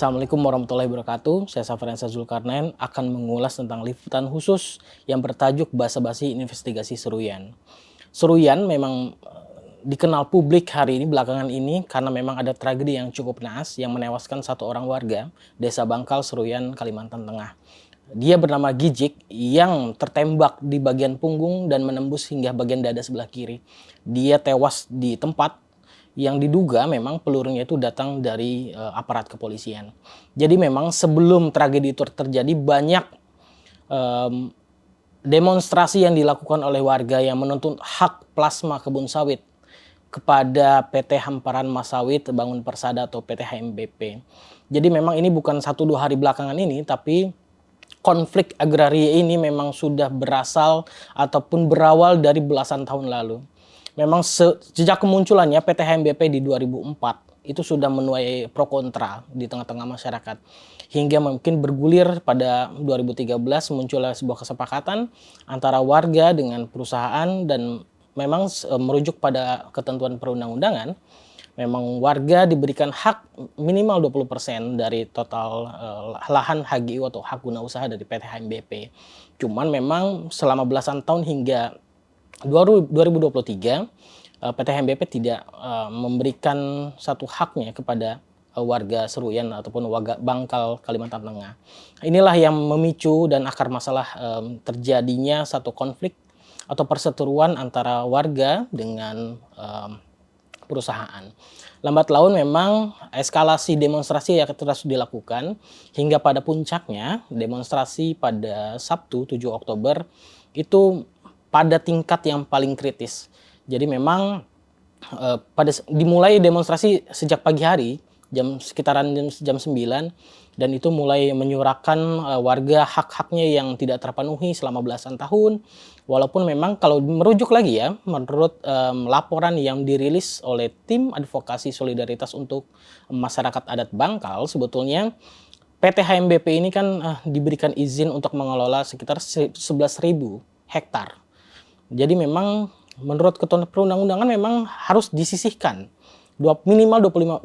Assalamualaikum warahmatullahi wabarakatuh. Saya Safriansyah Zulkarnain akan mengulas tentang liputan khusus yang bertajuk Basa-basi Investigasi Seruyan. Seruyan memang dikenal publik hari ini belakangan ini karena memang ada tragedi yang cukup naas yang menewaskan satu orang warga Desa Bangkal, Seruyan, Kalimantan Tengah. Dia bernama Gijik yang tertembak di bagian punggung dan menembus hingga bagian dada sebelah kiri. Dia tewas di tempat yang diduga memang pelurunya itu datang dari aparat kepolisian. Jadi memang sebelum tragedi itu terjadi banyak em, demonstrasi yang dilakukan oleh warga yang menuntut hak plasma kebun sawit kepada PT Hamparan Masawit Bangun Persada atau PT HMBP. Jadi memang ini bukan 1-2 hari belakangan ini, tapi konflik agraria ini memang sudah berasal ataupun berawal dari belasan tahun lalu. Memang sejak kemunculannya PT HMBP di 2004 itu sudah menuai pro kontra di tengah-tengah masyarakat. Hingga mungkin bergulir pada 2013 muncullah sebuah kesepakatan antara warga dengan perusahaan dan memang merujuk pada ketentuan perundang-undangan. Memang warga diberikan hak minimal 20% dari total lahan HGU atau hak guna usaha dari PT HMBP. Cuman memang selama belasan tahun hingga 2023 PT HMBP tidak memberikan satu haknya kepada warga Seruyan ataupun warga Bangkal, Kalimantan Tengah. Inilah yang memicu dan akar masalah terjadinya satu konflik atau perseteruan antara warga dengan perusahaan. Lambat laun memang eskalasi demonstrasi yang terus dilakukan hingga pada puncaknya demonstrasi pada Sabtu 7 Oktober itu pada tingkat yang paling kritis. Jadi memang dimulai demonstrasi sejak pagi hari sekitaran jam 9 dan itu mulai menyuarakan warga hak-haknya yang tidak terpenuhi selama belasan tahun. Walaupun memang kalau merujuk lagi ya, menurut laporan yang dirilis oleh tim advokasi solidaritas untuk masyarakat adat Bangkal, sebetulnya PT HMBP ini kan diberikan izin untuk mengelola sekitar 11.000 hektar. Jadi memang menurut ketentuan perundang-undangan memang harus disisihkan minimal 20%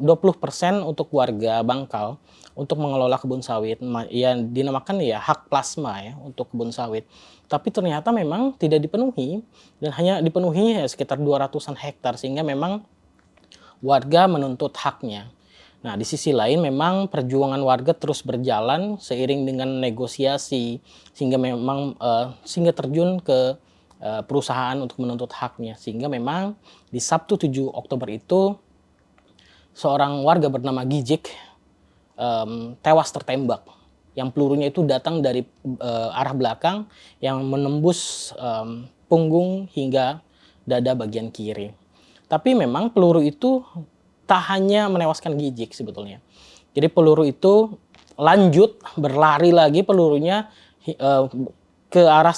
untuk warga Bangkal untuk mengelola kebun sawit. Yang dinamakan ya hak plasma ya untuk kebun sawit. Tapi ternyata memang tidak dipenuhi dan hanya dipenuhi ya, sekitar 200-an hektar sehingga memang warga menuntut haknya. Nah, di sisi lain memang perjuangan warga terus berjalan seiring dengan negosiasi sehingga memang sehingga terjun ke perusahaan untuk menuntut haknya. Sehingga memang di Sabtu 7 Oktober itu seorang warga bernama Gijik tewas tertembak. Yang pelurunya itu datang dari arah belakang yang menembus punggung hingga dada bagian kiri. Tapi memang peluru itu tak hanya menewaskan Gijik sebetulnya. Jadi peluru itu lanjut berlari lagi pelurunya ke arah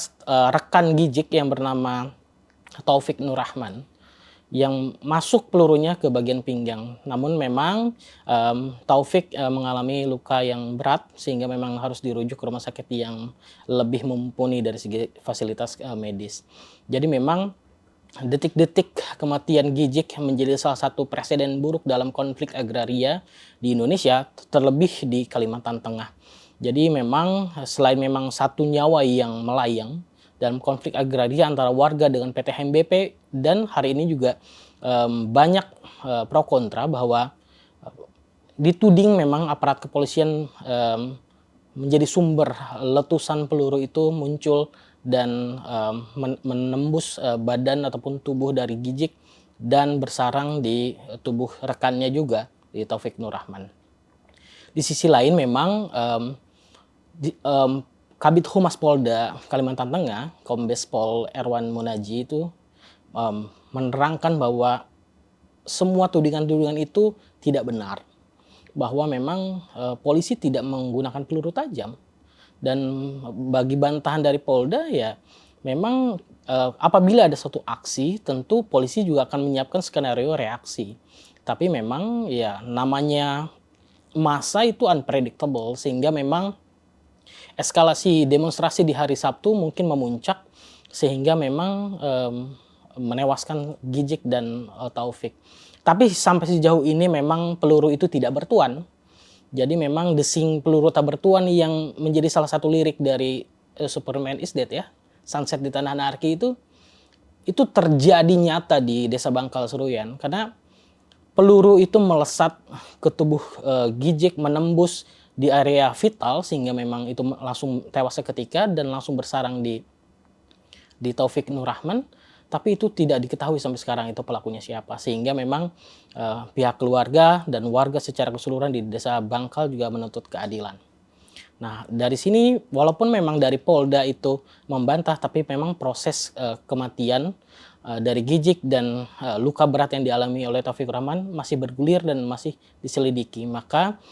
rekan Gijik yang bernama Taufik Nurrahman yang masuk pelurunya ke bagian pinggang. Namun memang Taufik mengalami luka yang berat sehingga memang harus dirujuk ke rumah sakit yang lebih mumpuni dari segi fasilitas medis. Jadi memang detik-detik kematian Gijik menjadi salah satu presiden buruk dalam konflik agraria di Indonesia, terlebih di Kalimantan Tengah. Jadi memang selain memang satu nyawa yang melayang dalam konflik agraria antara warga dengan PT HMBP dan hari ini juga banyak pro kontra bahwa dituding memang aparat kepolisian menjadi sumber letusan peluru itu muncul dan menembus badan ataupun tubuh dari Gijik dan bersarang di tubuh rekannya juga di Taufik Nurrahman. Di sisi lain memang Kabid Humas Polda Kalimantan Tengah, Kombes Pol Erwan Munaji itu menerangkan bahwa semua tudingan-tudingan itu tidak benar. Bahwa memang polisi tidak menggunakan peluru tajam. Dan bagi bantahan dari Polda ya memang apabila ada suatu aksi tentu polisi juga akan menyiapkan skenario reaksi. Tapi memang ya namanya masa itu unpredictable sehingga memang eskalasi demonstrasi di hari Sabtu mungkin memuncak sehingga memang menewaskan Gijik dan Taufik. Tapi sampai sejauh ini memang peluru itu tidak bertuan. Jadi memang desing peluru tak bertuan yang menjadi salah satu lirik dari Superman is Dead ya, Sunset di Tanah Anarki itu terjadi nyata di Desa Bangkal Seruyan karena peluru itu melesat ke tubuh Gijik, menembus di area vital sehingga memang itu langsung tewas seketika dan langsung bersarang di Taufik Nur Rahman, tapi itu tidak diketahui sampai sekarang itu pelakunya siapa. Sehingga memang pihak keluarga dan warga secara keseluruhan di Desa Bangkal juga menuntut keadilan. Nah, dari sini walaupun memang dari Polda itu membantah, tapi memang proses kematian dari Gijik dan luka berat yang dialami oleh Taufik Rahman masih bergulir dan masih diselidiki. Maka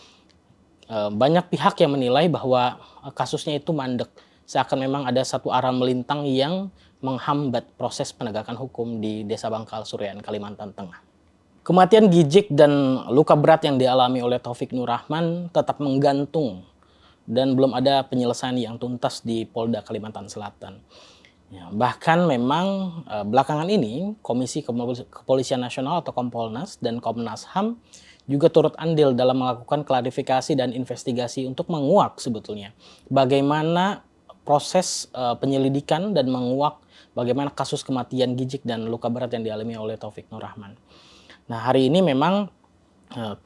banyak pihak yang menilai bahwa kasusnya itu mandek. Seakan memang ada satu arah melintang yang menghambat proses penegakan hukum di Desa Bangkal Seruyan, Kalimantan Tengah. Kematian Gijik dan luka berat yang dialami oleh Taufik Nur Rahman tetap menggantung dan belum ada penyelesaian yang tuntas di Polda Kalimantan Selatan. Ya, bahkan memang belakangan ini Komisi Kepolisian Nasional atau Kompolnas dan Komnas HAM juga turut andil dalam melakukan klarifikasi dan investigasi untuk menguak sebetulnya bagaimana proses penyelidikan dan menguak bagaimana kasus kematian Gijik dan luka berat yang dialami oleh Taufik Nur Rahman. Nah, hari ini memang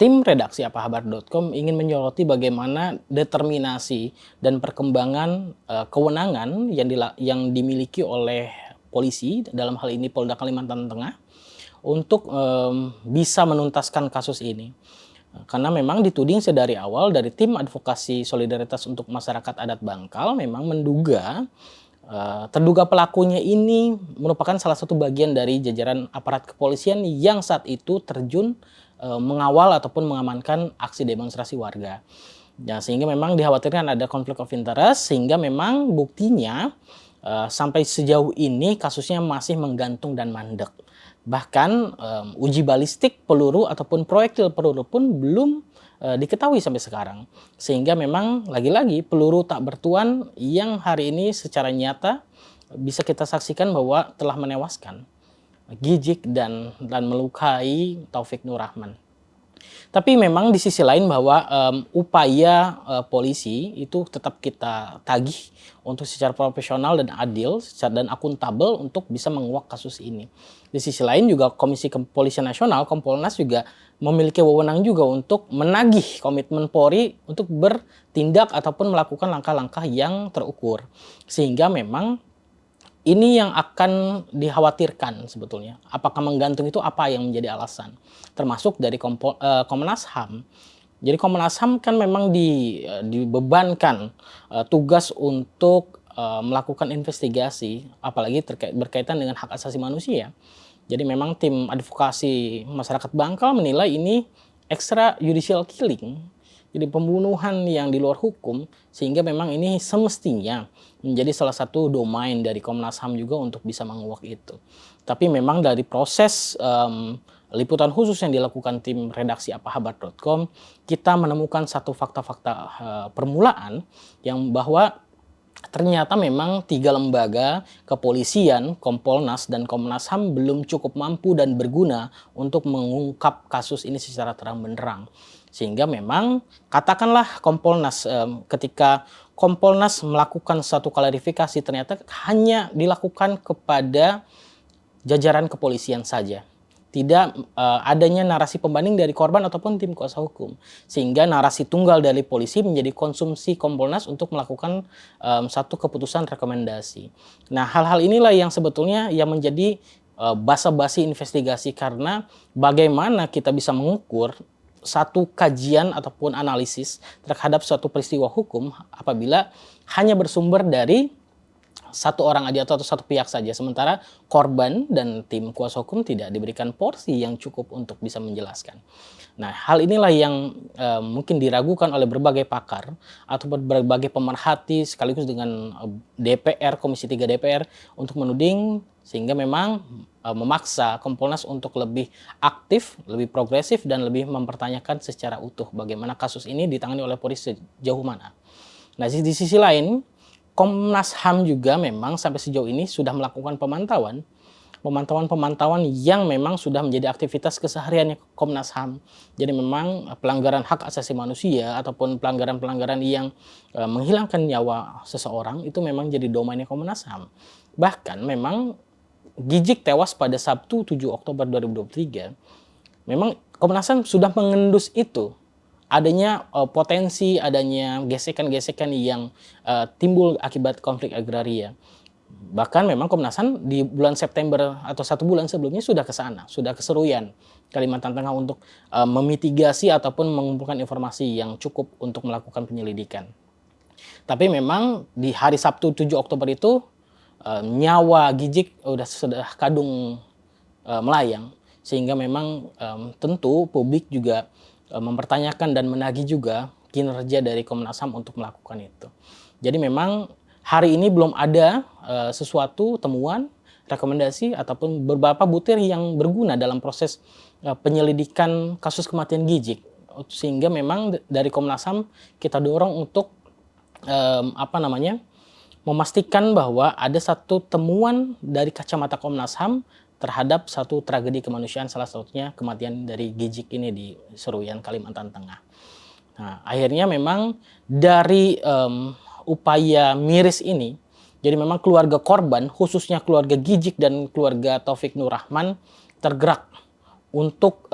tim redaksi apahabar.com ingin menyoroti bagaimana determinasi dan perkembangan kewenangan yang dimiliki oleh polisi, dalam hal ini Polda Kalimantan Tengah, untuk bisa menuntaskan kasus ini. Karena memang dituding sedari awal dari tim advokasi solidaritas untuk masyarakat adat Bangkal memang menduga terduga pelakunya ini merupakan salah satu bagian dari jajaran aparat kepolisian yang saat itu terjun mengawal ataupun mengamankan aksi demonstrasi warga. Ya, sehingga memang dikhawatirkan ada konflik of interest, sehingga memang buktinya sampai sejauh ini kasusnya masih menggantung dan mandek. Bahkan uji balistik peluru ataupun proyektil peluru pun belum diketahui sampai sekarang. Sehingga memang lagi-lagi peluru tak bertuan yang hari ini secara nyata bisa kita saksikan bahwa telah menewaskan Gijik dan melukai Taufik Nur Rahman. Tapi memang di sisi lain bahwa upaya polisi itu tetap kita tagih untuk secara profesional dan adil dan akuntabel untuk bisa menguak kasus ini. Di sisi lain juga Komisi Kepolisian Nasional, Kompolnas juga memiliki wewenang juga untuk menagih komitmen Polri untuk bertindak ataupun melakukan langkah-langkah yang terukur. Sehingga memang ini yang akan dikhawatirkan sebetulnya. Apakah menggantung itu apa yang menjadi alasan? Termasuk dari Komnas HAM. Jadi Komnas HAM kan memang dibebankan tugas untuk melakukan investigasi, apalagi berkaitan dengan hak asasi manusia. Jadi memang tim advokasi masyarakat Bangkal menilai ini extrajudicial killing. Jadi pembunuhan yang di luar hukum, sehingga memang ini semestinya menjadi salah satu domain dari Komnas HAM juga untuk bisa menguak itu. Tapi memang dari proses liputan khusus yang dilakukan tim redaksi apahabar.com, kita menemukan satu fakta-fakta permulaan yang bahwa ternyata memang 3 lembaga kepolisian, Kompolnas dan Komnas HAM belum cukup mampu dan berguna untuk mengungkap kasus ini secara terang benderang. Sehingga memang katakanlah Kompolnas ketika Kompolnas melakukan satu klarifikasi ternyata hanya dilakukan kepada jajaran kepolisian saja. Tidak adanya narasi pembanding dari korban ataupun tim kuasa hukum. Sehingga narasi tunggal dari polisi menjadi konsumsi Kompolnas untuk melakukan satu keputusan rekomendasi. Nah, hal-hal inilah yang sebetulnya yang menjadi basa-basi investigasi, karena bagaimana kita bisa mengukur satu kajian ataupun analisis terhadap suatu peristiwa hukum apabila hanya bersumber dari satu orang aja atau satu pihak saja, sementara korban dan tim kuasa hukum tidak diberikan porsi yang cukup untuk bisa menjelaskan. Nah, hal inilah yang mungkin diragukan oleh berbagai pakar ataupun berbagai pemerhati sekaligus dengan DPR, Komisi 3 DPR untuk menuding, sehingga memang memaksa Kompolnas untuk lebih aktif, lebih progresif, dan lebih mempertanyakan secara utuh bagaimana kasus ini ditangani oleh Polri sejauh mana. Nah, di sisi lain, Komnas HAM juga memang sampai sejauh ini sudah melakukan pemantauan pemantauan-pemantauan yang memang sudah menjadi aktivitas kesehariannya Komnas HAM. Jadi memang pelanggaran hak asasi manusia ataupun pelanggaran-pelanggaran yang menghilangkan nyawa seseorang itu memang jadi domainnya Komnas HAM. Bahkan memang Gijik tewas pada Sabtu 7 Oktober 2023. Memang Komnas HAM sudah mengendus itu. Adanya potensi, adanya gesekan-gesekan yang timbul akibat konflik agraria. Bahkan memang Komnas HAM di bulan September atau 1 bulan sebelumnya sudah ke sana, sudah ke Seruyan, Kalimantan Tengah untuk memitigasi ataupun mengumpulkan informasi yang cukup untuk melakukan penyelidikan. Tapi memang di hari Sabtu 7 Oktober itu nyawa Gijik sudah kadung melayang, sehingga memang tentu publik juga mempertanyakan dan menagih juga kinerja dari Komnas HAM untuk melakukan itu. Jadi memang hari ini belum ada sesuatu temuan, rekomendasi ataupun beberapa butir yang berguna dalam proses penyelidikan kasus kematian Gijik. Sehingga memang dari Komnas HAM kita dorong untuk memastikan bahwa ada satu temuan dari kacamata Komnas HAM terhadap satu tragedi kemanusiaan, salah satunya kematian dari Gijik ini di Seruyan, Kalimantan Tengah. Nah, akhirnya memang dari upaya miris ini, jadi memang keluarga korban, khususnya keluarga Gijik dan keluarga Taufik Nur Rahman tergerak untuk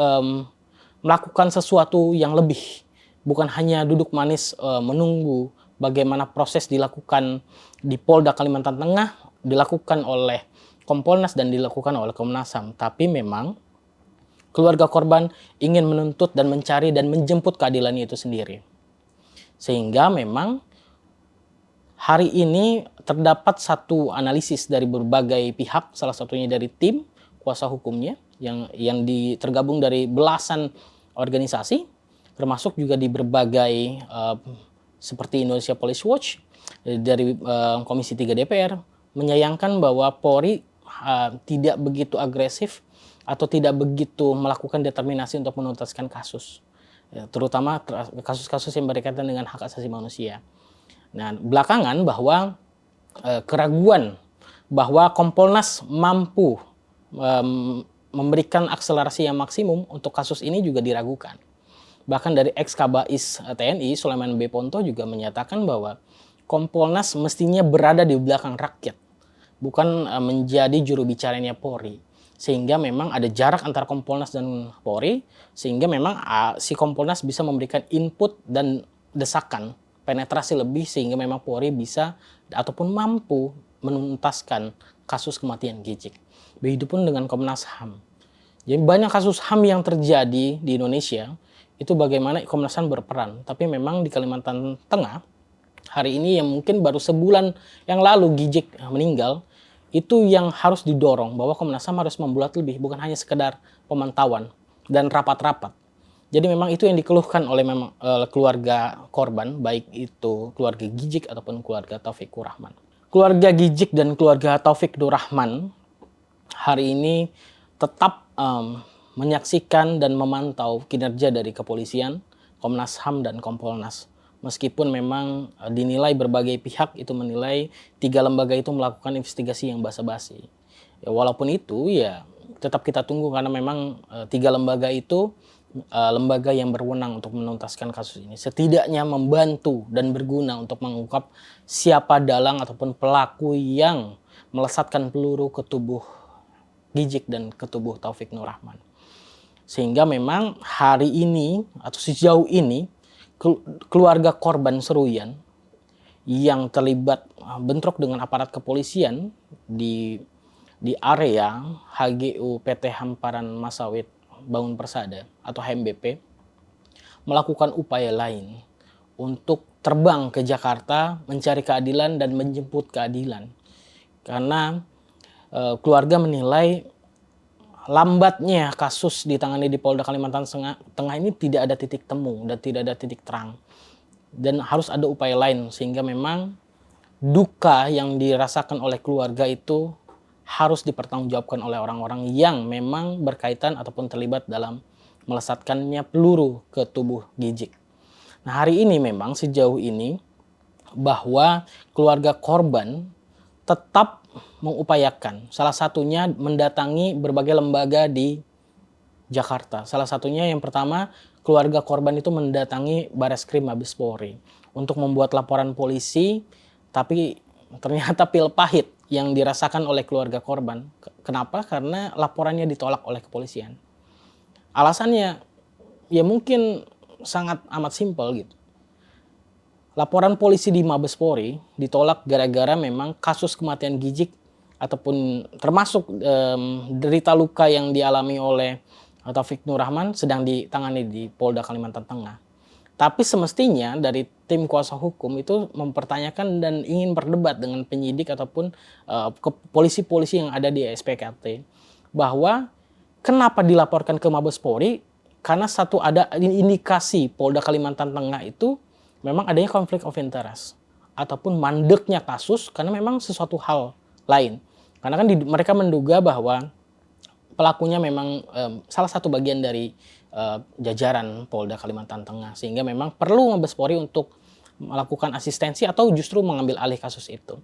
melakukan sesuatu yang lebih, bukan hanya duduk manis menunggu bagaimana proses dilakukan di Polda Kalimantan Tengah, dilakukan oleh Kompolnas dan dilakukan oleh Komnas HAM, tapi memang keluarga korban ingin menuntut dan mencari dan menjemput keadilannya itu sendiri. Sehingga memang hari ini terdapat satu analisis dari berbagai pihak, salah satunya dari tim kuasa hukumnya yang tergabung dari belasan organisasi, termasuk juga di berbagai seperti Indonesia Police Watch, dari Komisi 3 DPR, menyayangkan bahwa Polri tidak begitu agresif atau tidak begitu melakukan determinasi untuk menuntaskan kasus, terutama kasus-kasus yang berkaitan dengan hak asasi manusia. Nah, belakangan bahwa keraguan bahwa Kompolnas mampu memberikan akselerasi yang maksimum untuk kasus ini juga diragukan. Bahkan dari ex-Kabais TNI Sulaiman B. Ponto juga menyatakan bahwa Kompolnas mestinya berada di belakang rakyat, bukan menjadi juru bicaranya Polri. Sehingga memang ada jarak antara Kompolnas dan Polri, sehingga memang si Kompolnas bisa memberikan input dan desakan, penetrasi lebih, sehingga memang Polri bisa ataupun mampu menuntaskan kasus kematian Gijik. Begitupun dengan Komnas HAM. Jadi banyak kasus HAM yang terjadi di Indonesia, itu bagaimana Komnas HAM berperan. Tapi memang di Kalimantan Tengah, hari ini yang mungkin baru sebulan yang lalu Gijik meninggal, itu yang harus didorong bahwa Komnas HAM harus membuat lebih, bukan hanya sekedar pemantauan dan rapat-rapat. Jadi memang itu yang dikeluhkan oleh keluarga korban, baik itu keluarga Gijik ataupun keluarga Taufik Nur Rahman. Keluarga Gijik dan keluarga Taufik Nur Rahman hari ini tetap menyaksikan dan memantau kinerja dari kepolisian, Komnas HAM dan Kompolnas. Meskipun memang dinilai berbagai pihak itu menilai 3 lembaga itu melakukan investigasi yang basa-basi. Ya, walaupun itu ya tetap kita tunggu karena memang 3 lembaga itu lembaga yang berwenang untuk menuntaskan kasus ini. Setidaknya membantu dan berguna untuk mengungkap siapa dalang ataupun pelaku yang melesatkan peluru ke tubuh Gijik dan ke tubuh Taufik Nur Rahman. Sehingga memang hari ini atau sejauh ini keluarga korban Seruyan yang terlibat bentrok dengan aparat kepolisian di area HGU PT Hamparan Masawit Bangun Persada atau HMBP melakukan upaya lain untuk terbang ke Jakarta mencari keadilan dan menjemput keadilan. Karena keluarga menilai lambatnya kasus ditangani di Polda Kalimantan Tengah ini tidak ada titik temu dan tidak ada titik terang. Dan harus ada upaya lain sehingga memang duka yang dirasakan oleh keluarga itu harus dipertanggungjawabkan oleh orang-orang yang memang berkaitan ataupun terlibat dalam melesatkannya peluru ke tubuh Gijik. Nah, hari ini memang sejauh ini bahwa keluarga korban tetap mengupayakan. Salah satunya mendatangi berbagai lembaga di Jakarta. Salah satunya yang pertama, keluarga korban itu mendatangi Bareskrim Mabes Polri untuk membuat laporan polisi, tapi ternyata pil pahit yang dirasakan oleh keluarga korban. Kenapa? Karena laporannya ditolak oleh kepolisian. Alasannya ya mungkin sangat amat simpel gitu. Laporan polisi di Mabes Polri ditolak gara-gara memang kasus kematian Gijik ataupun termasuk derita luka yang dialami oleh Taufik Nur Rahman sedang ditangani di Polda Kalimantan Tengah. Tapi semestinya dari tim kuasa hukum itu mempertanyakan dan ingin berdebat dengan penyidik ataupun polisi-polisi yang ada di SPKT bahwa kenapa dilaporkan ke Mabes Polri, karena satu ada indikasi Polda Kalimantan Tengah itu memang adanya konflik of interest ataupun mandeknya kasus karena memang sesuatu hal lain. Karena kan mereka menduga bahwa pelakunya memang salah satu bagian dari jajaran Polda Kalimantan Tengah, sehingga memang perlu Mabes Polri untuk melakukan asistensi atau justru mengambil alih kasus itu.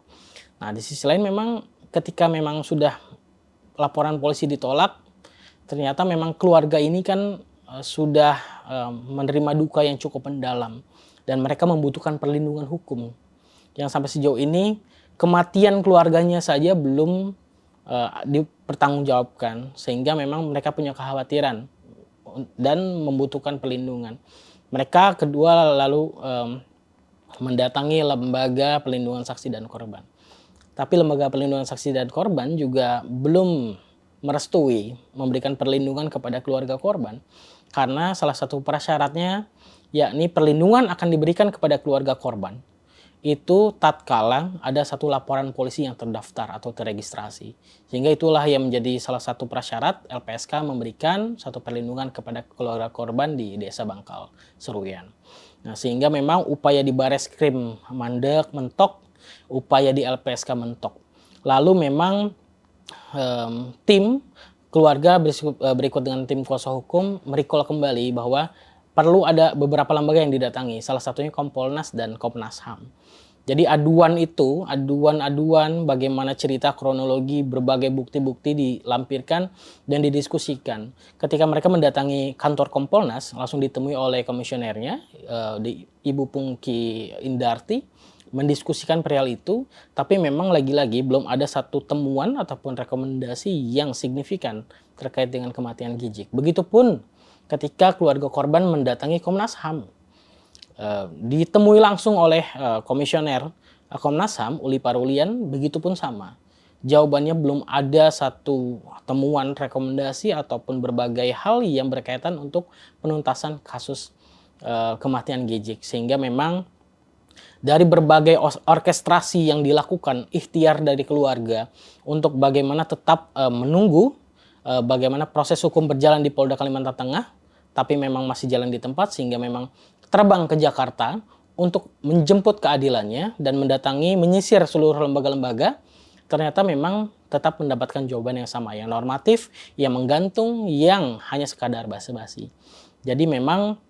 Nah, di sisi lain memang ketika memang sudah laporan polisi ditolak, ternyata memang keluarga ini kan sudah menerima duka yang cukup mendalam dan mereka membutuhkan perlindungan hukum yang sampai sejauh ini kematian keluarganya saja belum dipertanggungjawabkan, sehingga memang mereka punya kekhawatiran dan membutuhkan perlindungan. Mereka kedua lalu mendatangi lembaga perlindungan saksi dan korban. Tapi lembaga perlindungan saksi dan korban juga belum merestui memberikan perlindungan kepada keluarga korban karena salah satu prasyaratnya yakni perlindungan akan diberikan kepada keluarga korban itu tatkala ada satu laporan polisi yang terdaftar atau terregistrasi. Sehingga itulah yang menjadi salah satu prasyarat LPSK memberikan satu perlindungan kepada keluarga korban di Desa Bangkal Seruyan. Nah, sehingga memang upaya di Bareskrim mandek, mentok, upaya di LPSK mentok. Lalu memang tim keluarga berikut dengan tim kuasa hukum merecall kembali bahwa perlu ada beberapa lembaga yang didatangi, salah satunya Kompolnas dan Komnas HAM. Jadi aduan-aduan bagaimana cerita kronologi berbagai bukti-bukti dilampirkan dan didiskusikan. Ketika mereka mendatangi kantor Kompolnas, langsung ditemui oleh komisionernya, Ibu Pungki Indarti, mendiskusikan perihal itu, tapi memang lagi-lagi belum ada satu temuan ataupun rekomendasi yang signifikan terkait dengan kematian Gijik. Begitupun ketika keluarga korban mendatangi Komnas HAM, ditemui langsung oleh komisioner Komnas HAM Uli Parulian, begitupun sama. Jawabannya belum ada satu temuan, rekomendasi ataupun berbagai hal yang berkaitan untuk penuntasan kasus kematian Gijik, sehingga memang dari berbagai orkestrasi yang dilakukan, ikhtiar dari keluarga untuk bagaimana tetap menunggu bagaimana proses hukum berjalan di Polda Kalimantan Tengah, tapi memang masih jalan di tempat, sehingga memang terbang ke Jakarta untuk menjemput keadilannya dan mendatangi, menyisir seluruh lembaga-lembaga, ternyata memang tetap mendapatkan jawaban yang sama, yang normatif, yang menggantung, yang hanya sekadar basa-basi. Jadi memang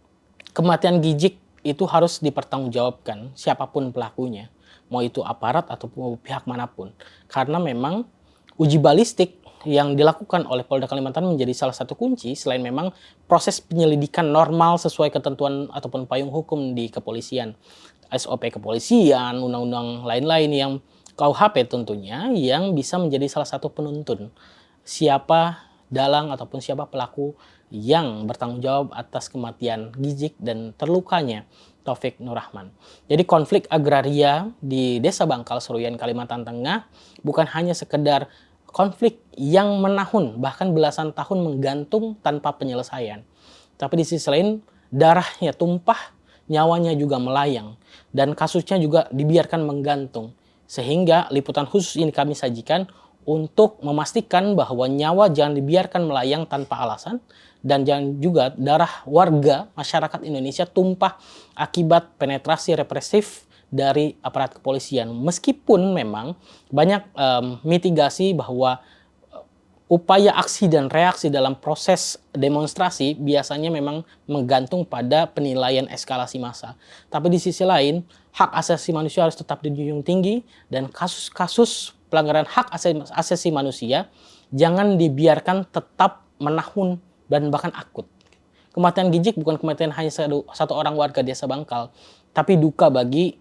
kematian Gijik itu harus dipertanggungjawabkan siapapun pelakunya, mau itu aparat ataupun pihak manapun. Karena memang uji balistik yang dilakukan oleh Polda Kalimantan menjadi salah satu kunci, selain memang proses penyelidikan normal sesuai ketentuan ataupun payung hukum di kepolisian, SOP kepolisian, undang-undang lain-lain yang KUHP tentunya, yang bisa menjadi salah satu penuntun siapa dalang ataupun siapa pelaku yang bertanggung jawab atas kematian Gijik dan terlukanya Taufik Nur Rahman. Jadi konflik agraria di Desa Bangkal Seruyan Kalimantan Tengah bukan hanya sekedar konflik yang menahun, bahkan belasan tahun menggantung tanpa penyelesaian. Tapi di sisi lain, darahnya tumpah, nyawanya juga melayang, dan kasusnya juga dibiarkan menggantung. Sehingga liputan khusus ini kami sajikan untuk memastikan bahwa nyawa jangan dibiarkan melayang tanpa alasan, dan jangan juga darah warga masyarakat Indonesia tumpah akibat penetrasi represif dari aparat kepolisian. Meskipun memang banyak mitigasi bahwa upaya aksi dan reaksi dalam proses demonstrasi biasanya memang menggantung pada penilaian eskalasi massa. Tapi di sisi lain, hak asasi manusia harus tetap dijunjung tinggi, dan kasus-kasus pelanggaran hak asasi manusia jangan dibiarkan tetap menahun dan bahkan akut. Kematian Ginjik bukan kematian hanya satu orang warga desa Bangkal, tapi duka bagi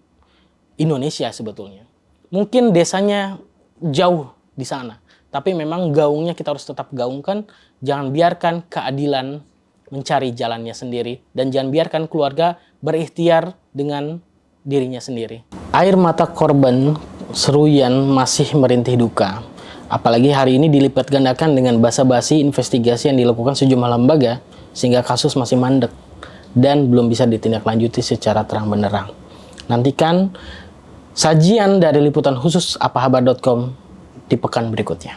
Indonesia sebetulnya. Mungkin desanya jauh di sana, tapi memang gaungnya kita harus tetap gaungkan. Jangan biarkan keadilan mencari jalannya sendiri, dan jangan biarkan keluarga berikhtiar dengan dirinya sendiri. Air mata korban Seruyan masih merintih duka. Apalagi hari ini dilipat gandakan dengan basa-basi investigasi yang dilakukan sejumlah lembaga, sehingga kasus masih mandek dan belum bisa ditindaklanjuti secara terang-benderang. Nantikan sajian dari liputan khusus apahabar.com di pekan berikutnya.